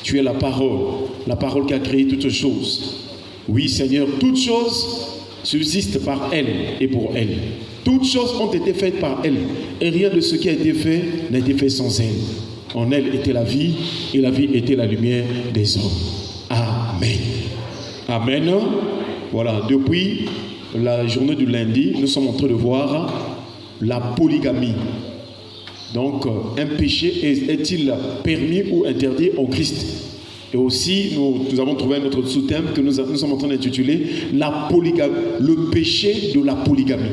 Tu es la parole qui a créé toutes choses. Oui, Seigneur, toutes choses subsistent par elle et pour elle. Toutes choses ont été faites par elle, et rien de ce qui a été fait n'a été fait sans elle. En elle était la vie, et la vie était la lumière des hommes. Amen. Amen. Voilà, depuis la journée du lundi, nous sommes en train de voir la polygamie. Donc, un péché est-il permis ou interdit en Christ? Et aussi, nous avons trouvé un autre sous-thème que nous sommes en train d'intituler la polygamie, le péché de la polygamie.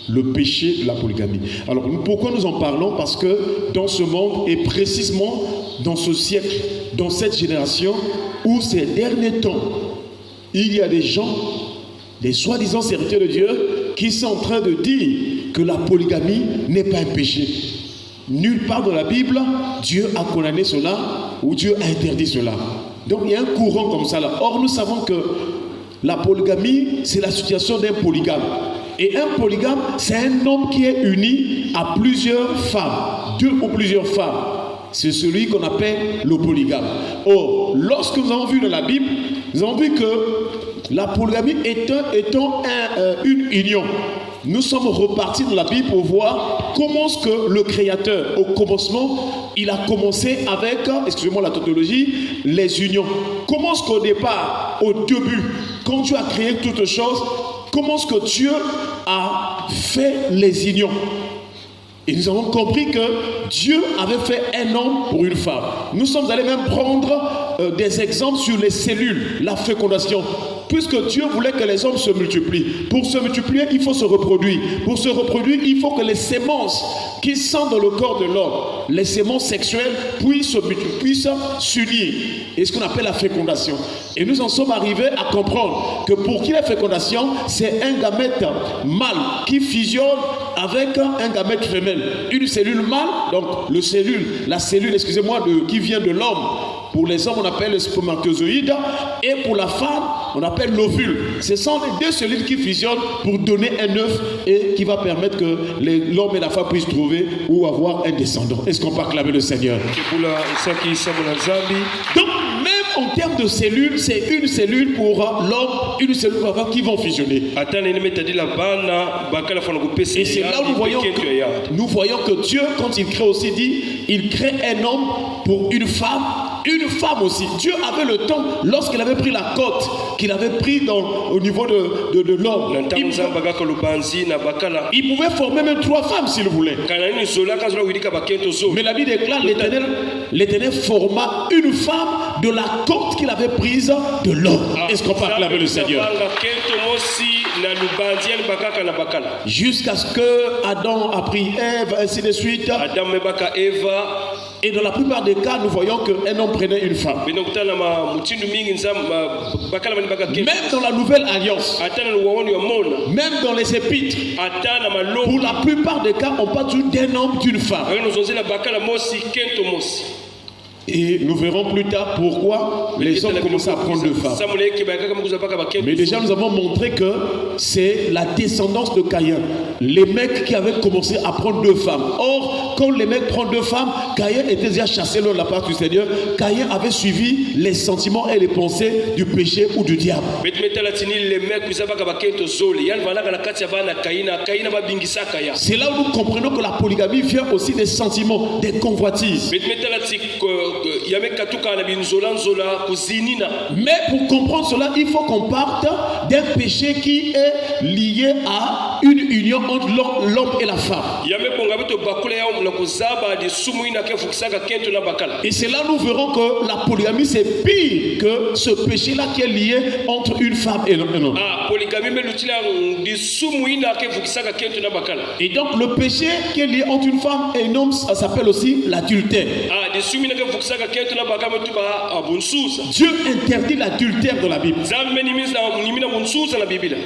Le péché de la polygamie. Alors, pourquoi nous en parlons? Parce que dans ce monde, et précisément dans ce siècle, dans cette génération, où ces derniers temps, il y a des gens, des soi-disant serviteurs de Dieu, qui sont en train de dire que la polygamie n'est pas un péché. Nulle part dans la Bible, Dieu a condamné cela ou Dieu a interdit cela. Donc il y a un courant comme ça là. Or nous savons que la polygamie, c'est la situation d'un polygame. Et un polygame, c'est un homme qui est uni à plusieurs femmes, deux ou plusieurs femmes. C'est celui qu'on appelle le polygame. Or, lorsque nous avons vu dans la Bible, nous avons vu que la polygamie étant une union. Nous sommes repartis dans la Bible pour voir comment est-ce que le Créateur, au commencement, il a commencé avec, excusez-moi la tautologie, les unions. Comment est-ce qu'au départ, au début, quand Dieu a créé toutes choses, comment est-ce que Dieu a fait les unions? Et nous avons compris que Dieu avait fait un homme pour une femme. Nous sommes allés même prendre des exemples sur les cellules, la fécondation. Puisque Dieu voulait que les hommes se multiplient. Pour se multiplier, il faut se reproduire. Pour se reproduire, il faut que les sémences qui sont dans le corps de l'homme, les sémences sexuelles, puissent s'unir. Et ce qu'on appelle la fécondation. Et nous en sommes arrivés à comprendre que pour qu'il y ait fécondation, c'est un gamète mâle qui fusionne avec un gamète femelle. Une cellule mâle, donc la cellule, qui vient de l'homme. Pour les hommes, on appelle le spermatozoïde. Et pour la femme, on appelle l'ovule. Ce sont les deux cellules qui fusionnent pour donner un œuf et qui va permettre que l'homme et la femme puissent trouver ou avoir un descendant. Est-ce qu'on peut acclamer le Seigneur? Donc, même en termes de cellules, c'est une cellule pour l'homme, une cellule pour la femme qui vont fusionner. Et c'est là où nous voyons que Dieu, quand il crée aussi, dit, il crée un homme pour une femme aussi. Dieu avait le temps, lorsqu'il avait pris la côte, qu'il avait pris au niveau de l'homme. Il pouvait former même 3 femmes s'il voulait. Mais la Bible déclare l'Éternel forma une femme de la côte qu'il avait prise de l'homme. Est-ce qu'on peut acclamer le Seigneur? Jusqu'à ce que Adam a pris Ève, ainsi de suite. Et dans la plupart des cas, nous voyons qu'un homme prenait une femme. Même dans la nouvelle alliance, même dans les épîtres, pour la plupart des cas, on parle d'un homme, d'une femme. Et nous verrons plus tard pourquoi les hommes commencent à prendre 2 femmes. Mais déjà nous avons montré que c'est la descendance de Caïn. Les mecs qui avaient commencé à prendre 2 femmes. Or, quand les mecs prennent 2 femmes, Caïn était déjà chassé de la part du Seigneur. Caïn avait suivi les sentiments et les pensées du péché ou du diable. C'est là où nous comprenons que la polygamie vient aussi des sentiments, des convoitises. Mais pour comprendre cela, il faut qu'on parte d'un péché qui est lié à une union entre l'homme et la femme. Et c'est là où nous verrons que la polygamie c'est pire que ce péché-là qui est lié entre une femme et un homme. Et donc le péché qui est lié entre une femme et un homme, ça s'appelle aussi l'adultère. Dieu interdit l'adultère dans la Bible.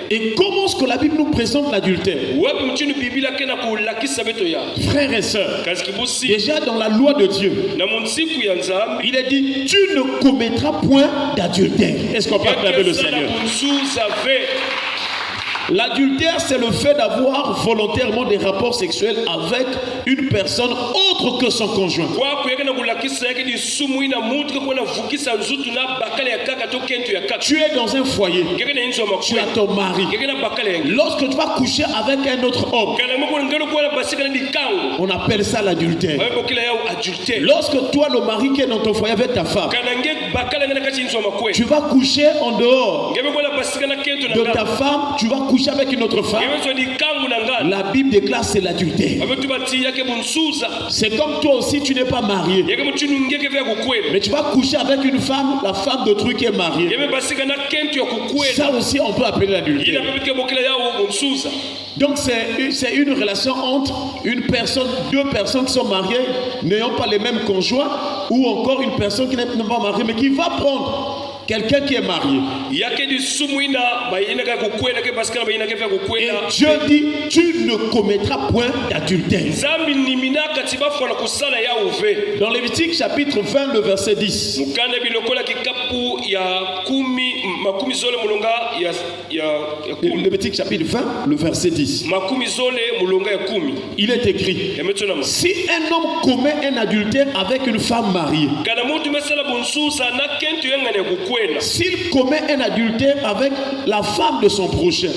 Et comment est-ce que la Bible nous présente l'adultère? Frères et sœurs, déjà dans la loi de Dieu, il est dit, tu ne commettras point d'adultère. Est-ce qu'on peut acclamer le Seigneur? L'adultère, c'est le fait d'avoir volontairement des rapports sexuels avec une personne autre que son conjoint. Tu es dans un foyer, tu as ton mari. Lorsque tu vas coucher avec un autre homme, on appelle ça l'adultère. Lorsque toi, le mari qui est dans ton foyer avec ta femme, tu vas coucher en dehors de ta femme, tu vas coucher avec une autre femme. La Bible déclare c'est l'adultère. C'est comme toi aussi, tu n'es pas marié, mais tu vas coucher avec une femme, la femme d'autrui qui est mariée. Ça aussi, on peut appeler l'adultère. Donc c'est une relation entre une personne, deux personnes qui sont mariées, n'ayant pas les mêmes conjoints, ou encore une personne qui n'est pas mariée, mais qui va prendre quelqu'un qui est marié. Et Dieu dit, tu ne commettras point d'adultère. Dans Lévitique chapitre 20, le verset 10. Lévitique chapitre 20, le verset 10. Il est écrit, si un homme commet un adultère avec une femme mariée, s'il commet un adultère avec la femme de son prochain,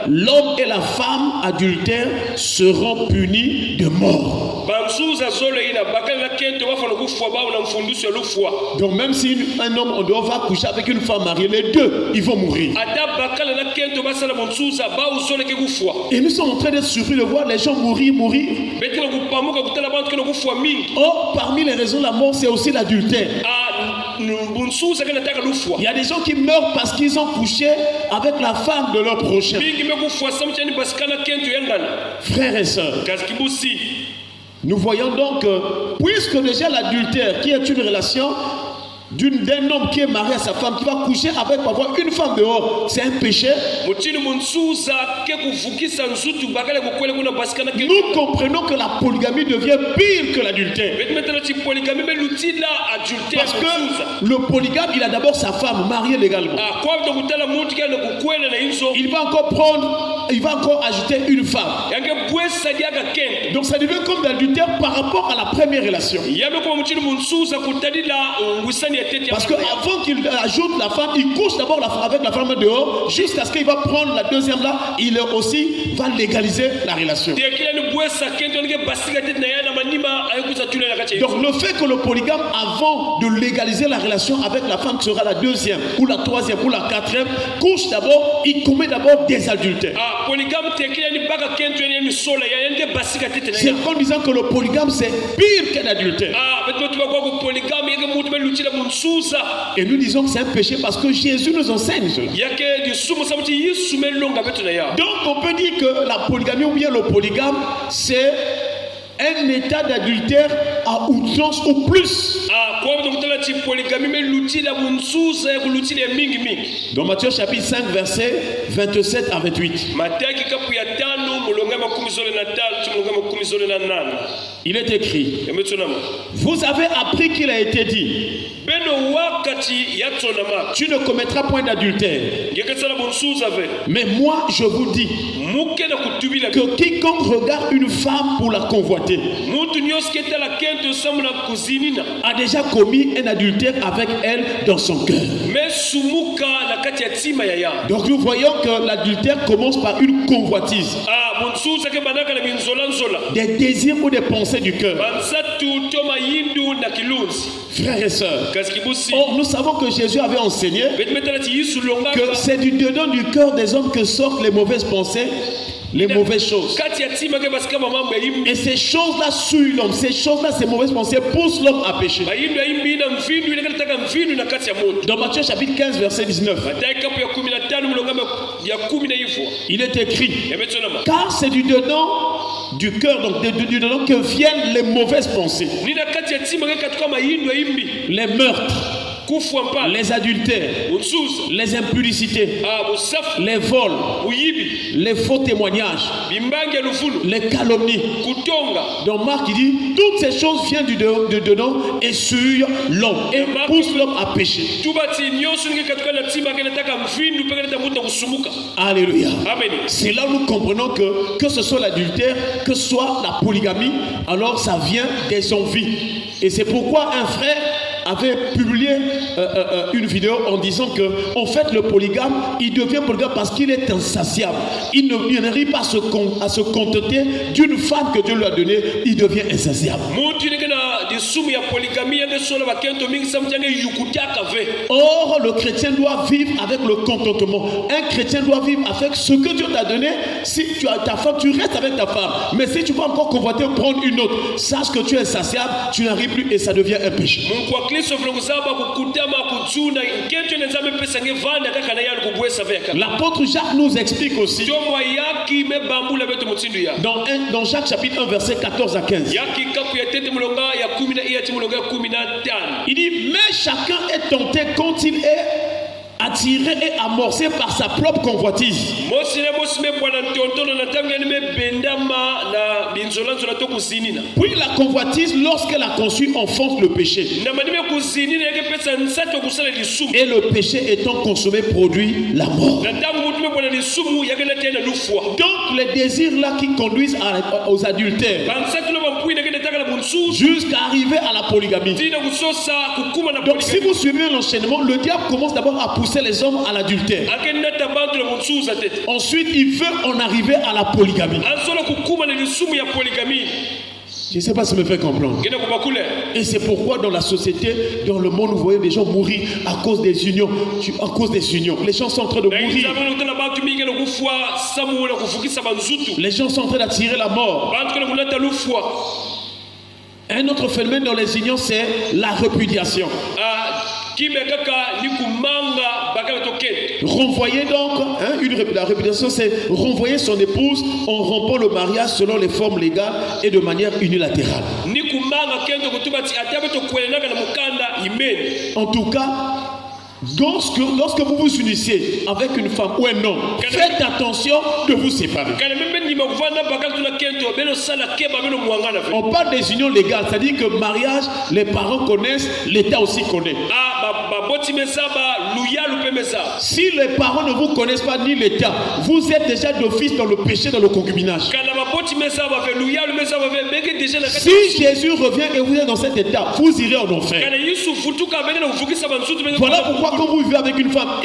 l'homme et la femme adultères seront punis de mort. Donc même si un homme en dehors va coucher avec une femme mariée, les deux, ils vont mourir. Et nous sommes en train d'être surpris de voir les gens mourir. Oh, parmi les raisons de la mort, c'est aussi l'adultère. Il y a des gens qui meurent parce qu'ils ont couché avec la femme de leur prochain. Frères et sœurs, nous voyons donc que, puisque déjà l'adultère, qui est une relation d'un homme qui est marié à sa femme, qui va coucher avec parfois une femme dehors, c'est un péché. Nous comprenons que la polygamie devient pire que l'adultère. Parce que le polygame, il a d'abord sa femme mariée légalement. Il va encore ajouter une femme. Donc ça devient comme l'adultère par rapport à la première relation. Parce qu'avant qu'il ajoute la femme, il couche d'abord avec la femme dehors, jusqu'à ce qu'il va prendre la deuxième là, il aussi va légaliser la relation. Donc le fait que le polygame, avant de légaliser la relation avec la femme qui sera la deuxième, ou la troisième, ou la quatrième, couche d'abord, il commet d'abord des adultères. C'est en disant que le polygame c'est pire qu'un adultère. Et nous disons que c'est un péché parce que Jésus nous enseigne cela. Donc on peut dire que la polygamie ou bien le polygame c'est un état d'adultère à outrance ou plus. Dans Matthieu chapitre 5 verset 27 à 28. Il est écrit, vous avez appris qu'il a été dit, tu ne commettras point d'adultère. Mais moi je vous dis que quiconque regarde une femme pour la convoiter a déjà commis un adultère avec elle dans son cœur. Donc nous voyons que l'adultère commence par une convoitise, des désirs ou des pensées du cœur. Frères et sœurs, or, nous savons que Jésus avait enseigné que c'est du dedans du cœur des hommes que sortent les mauvaises pensées, les mauvaises choses. Et ces choses-là suivent l'homme. Ces choses-là, ces mauvaises pensées poussent l'homme à pécher. Dans Matthieu chapitre 15 verset 19, il est écrit, car c'est du dedans du cœur, donc du dedans que viennent les mauvaises pensées, les meurtres, les adultères, les impudicités, les vols, les faux témoignages, les calomnies. Donc Marc dit, toutes ces choses viennent de dedans et sur l'homme et poussent l'homme à pécher. Alléluia. C'est là où nous comprenons que ce soit l'adultère, que ce soit la polygamie, alors ça vient des envies. Et c'est pourquoi un frère avait publié une vidéo en disant que en fait le polygame il devient polygame parce qu'il est insatiable. Il n'arrive pas à se contenter d'une femme que Dieu lui a donnée. Il devient insatiable. Or le chrétien doit vivre avec le contentement. Un chrétien doit vivre avec ce que Dieu t'a donné. Si tu as ta femme, tu restes avec ta femme. Mais si tu vas encore convoiter prendre une autre, sache que tu es insatiable, tu n'arrives plus et ça devient un péché. L'apôtre Jacques nous explique aussi dans Jacques chapitre 1 verset 14 à 15. Il dit mais chacun est tenté quand il est attiré et amorcé par sa propre convoitise. Puis la convoitise, lorsqu'elle a conçu, enfonce le péché. Et le péché étant consommé produit la mort. Donc les désirs là qui conduisent aux adultères jusqu'à arriver à la polygamie. Donc si vous suivez l'enchaînement, le diable commence d'abord à pousser les hommes à l'adultère. Ensuite, il veut en arriver à la polygamie. Je ne sais pas si ça me fait comprendre. Et c'est pourquoi dans la société, dans le monde, vous voyez des gens mourir à cause des unions. À cause des unions. Les gens sont en train de mourir. Les gens sont en train d'attirer la mort. Un autre phénomène dans les unions, c'est la répudiation. Renvoyer donc, la répudiation c'est renvoyer son épouse en rompant le mariage selon les formes légales et de manière unilatérale. En tout cas, lorsque vous vous unissez avec une femme ou un homme, faites attention de vous séparer. On parle des unions légales, c'est-à-dire que mariage, les parents connaissent, l'État aussi connaît. Si les parents ne vous connaissent pas ni l'État, vous êtes déjà d'office dans le péché, dans le concubinage. Si Jésus revient et vous êtes dans cet état, vous irez en enfer. Voilà pourquoi quand vous vivez avec une femme,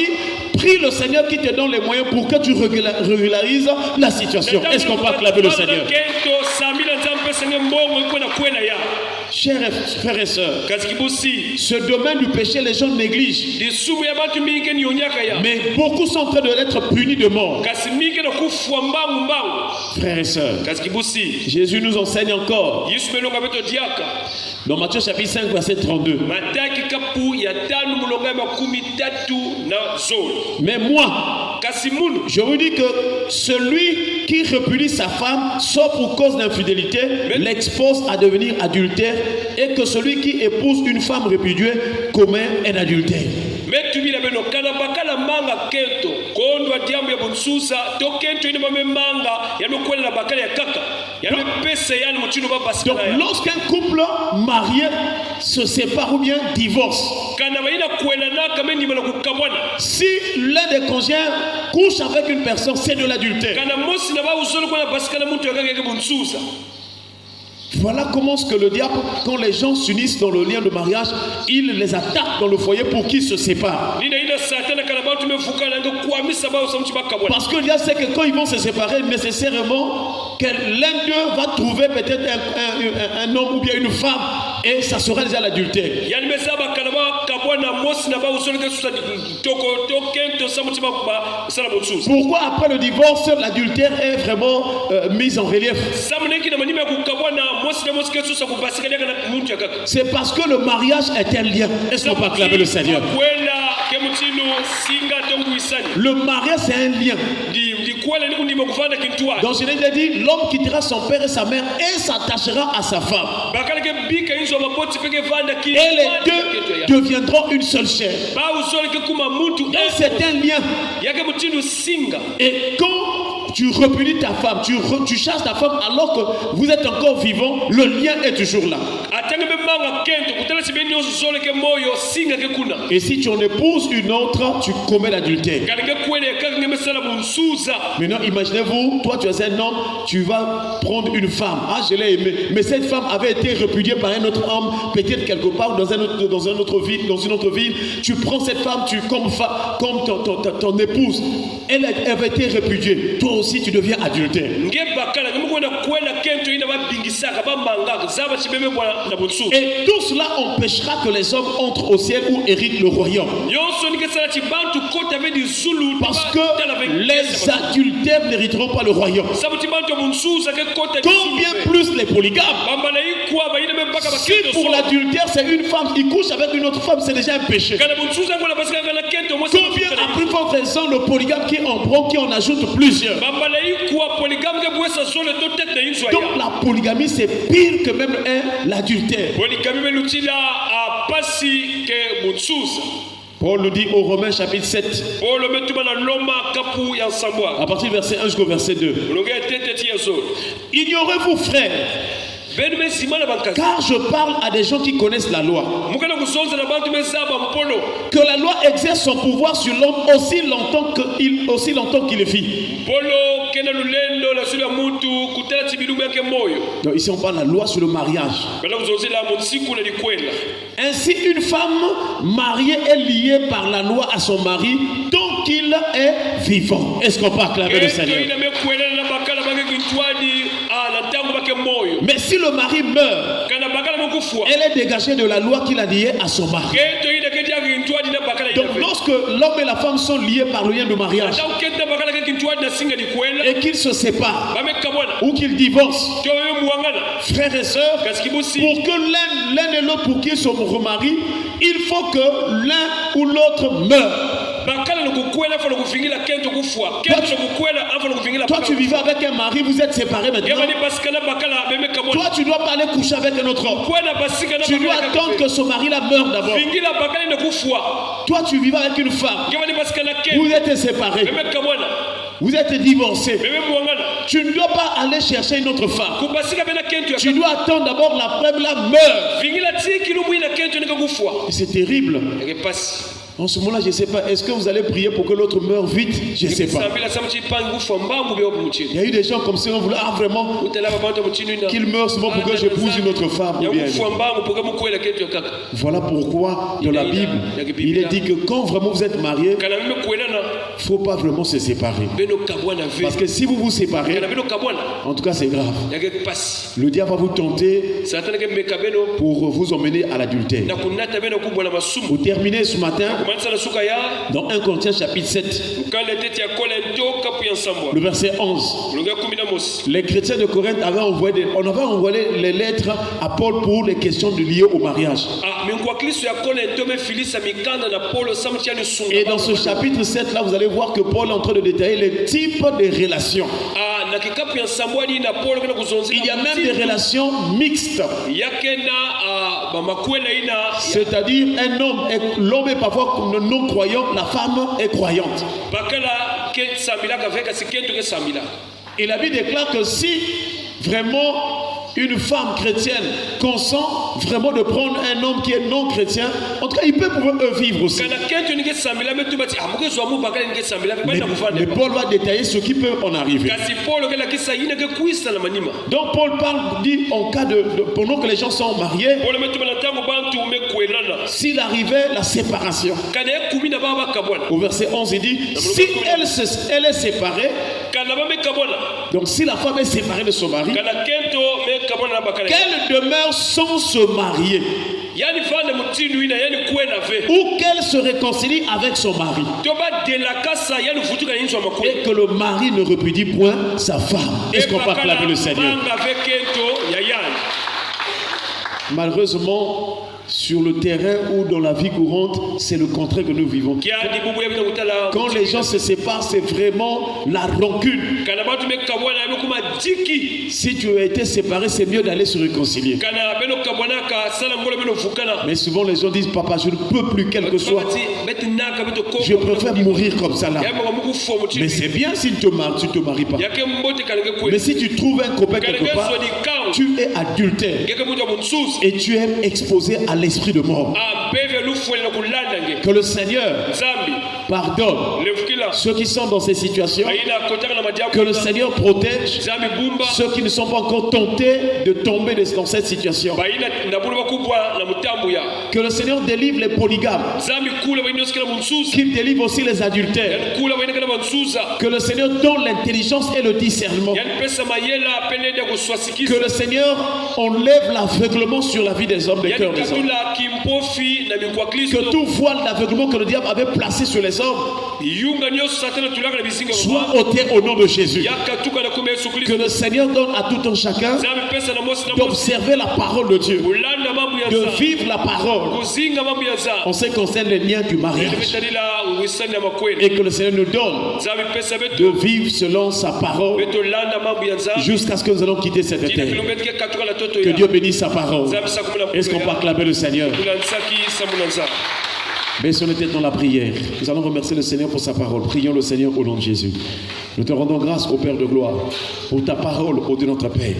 prie le Seigneur qui te donne les moyens pour que tu régularises la situation. Est-ce qu'on peut acclamer le Seigneur? Chers frères et sœurs, ce domaine du péché, les gens négligent. Mais beaucoup sont en train d'être punis de mort. Frères et sœurs, Jésus nous enseigne encore. Dans Matthieu chapitre 5 verset 32. Mais moi, je vous dis que celui qui répudie sa femme, sauf pour cause d'infidélité, l'expose à devenir adultère, et que celui qui épouse une femme répudiée commet un adultère. Donc lorsqu'un couple marié se sépare ou bien divorce, si l'un des conjoints couche avec une personne, c'est de l'adultère. Voilà comment ce que le diable, quand les gens s'unissent dans le lien de mariage, il les attaque dans le foyer pour qu'ils se séparent. Parce que le diable sait que quand ils vont se séparer, nécessairement, que l'un d'eux va trouver peut-être un homme ou bien une femme, et ça sera déjà l'adultère. Pourquoi après le divorce, l'adultère est vraiment mise en relief? C'est parce que le mariage est un lien. Est-ce qu'on peut acclamer le Seigneur? Le mariage c'est un lien. Donc je l'ai dit, l'homme quittera son père et sa mère et s'attachera à sa femme. Et les deux deviendront une seule chair. Et c'est un lien. Et quand tu repudies ta femme, tu chasses ta femme alors que vous êtes encore vivant, le lien est toujours là. Et si tu en épouses une autre, tu commets l'adultère. Maintenant, imaginez-vous, toi tu es un homme, tu vas prendre une femme. Ah, je l'ai aimée. Mais cette femme avait été répudiée par un autre homme, peut-être quelque part dans une autre ville. Tu prends cette femme, comme ton épouse. Elle avait été répudiée. Toi aussi, tu deviens adultère. Et tout cela empêchera que les hommes entrent au ciel où hérite le royaume. Parce que les adultères n'hériteront pas le royaume. Combien plus les polygames? Si pour l'adultère c'est une femme qui couche avec une autre femme, c'est déjà un péché. Combien à plus forte raison le polygame qui en ajoute plusieurs. Donc la polygamie c'est pire que même l'adultère. Paul le dit au Romains chapitre 7. À partir du verset 1 jusqu'au verset 2. Ignorez-vous frères, car je parle à des gens qui connaissent la loi, que la loi exerce son pouvoir sur l'homme aussi longtemps qu'il vit. Donc ici on parle de la loi sur le mariage. Ainsi une femme mariée est liée par la loi à son mari tant qu'il est vivant. Est-ce qu'on peut acclamer le Seigneur? Mais si le mari meurt, elle est dégagée de la loi qu'il a liée à son mari. Donc lorsque l'homme et la femme sont liés par le lien de mariage et qu'ils se séparent ou qu'ils divorcent, frères et sœurs, pour que l'un et l'autre, pour qu'ils se remarient, il faut que l'un ou l'autre meure. Toi tu vivais avec un mari, vous êtes séparés maintenant. Toi tu dois pas aller coucher avec un autre homme. Tu dois attendre que ce mari-là meure d'abord. Toi tu vivais avec une femme, vous êtes séparés, vous êtes divorcés. Tu ne dois pas aller chercher une autre femme. Tu dois attendre d'abord la femme-là meure. C'est terrible. En ce moment-là, je ne sais pas, est-ce que vous allez prier pour que l'autre meure vite? Je ne sais pas. Il y a eu des gens comme ça, on voulait vraiment qu'il meure seulement pour que j'épouse une autre femme. Voilà pourquoi dans la Bible, il est dit que quand vraiment vous êtes mariés, il ne faut pas vraiment se séparer. Parce que si vous vous séparez, en tout cas c'est grave. Le diable va vous tenter pour vous emmener à l'adultère. Pour terminer ce matin, dans 1 Corinthiens chapitre 7, le verset 11, les chrétiens de Corinthe avaient envoyé les lettres à Paul pour les questions liées au mariage. Et dans ce chapitre 7 là, vous allez voir que Paul est en train de détailler les types de relations. Il y a même des relations mixtes. C'est-à-dire l'homme est parfois non croyant, la femme est croyante. Et la Bible déclare que si vraiment une femme chrétienne consent vraiment de prendre un homme qui est non chrétien, en tout cas, il peut pouvoir vivre aussi. Mais Paul va détailler ce qui peut en arriver. Donc Paul dit en cas pendant que les gens sont mariés, s'il arrivait la séparation. Au verset 11, il dit, si elle est séparée, donc si la femme est séparée de son mari, qu'elle demeure sans se marier, ou qu'elle se réconcilie avec son mari, et que le mari ne repudie point sa femme. Est-ce qu'on peut acclamer le Seigneur? Malheureusement, Sur le terrain ou dans la vie courante, c'est le contraire que nous vivons. Quand les gens se séparent, c'est vraiment la rancune. Si tu as été séparé, c'est mieux d'aller se réconcilier. Mais souvent les gens disent, papa, je ne peux plus, quel que soit. Je préfère mourir comme ça là. Mais c'est bien si tu te maries pas. Mais si tu trouves un copain quelque part, tu es adultère. Et tu es exposé à l'esprit de mort. Que le Seigneur pardonne ceux qui sont dans ces situations. Que le Seigneur protège ceux qui ne sont pas encore tentés de tomber dans cette situation. Que le Seigneur délivre les polygames. Qu'il délivre aussi les adultères. Que le Seigneur donne l'intelligence et le discernement. Que le Seigneur enlève l'aveuglement sur la vie des hommes, des cœurs des hommes. Que tout voile d'aveuglement que le diable avait placé sur les hommes soit ôté au nom de Jésus. Que le Seigneur donne à tout un chacun d'observer la parole de Dieu, de vivre la parole en ce qui concerne les liens du mariage, et que le Seigneur nous donne de vivre selon sa parole jusqu'à ce que nous allons quitter cette terre. Que Dieu bénisse sa parole. Est-ce qu'on peut acclamer le Seigneur? Baissons les têtes dans la prière. Nous allons remercier le Seigneur pour sa parole. Prions le Seigneur au nom de Jésus. Nous te rendons grâce au Père de gloire pour ta parole au-dessus de notre Père.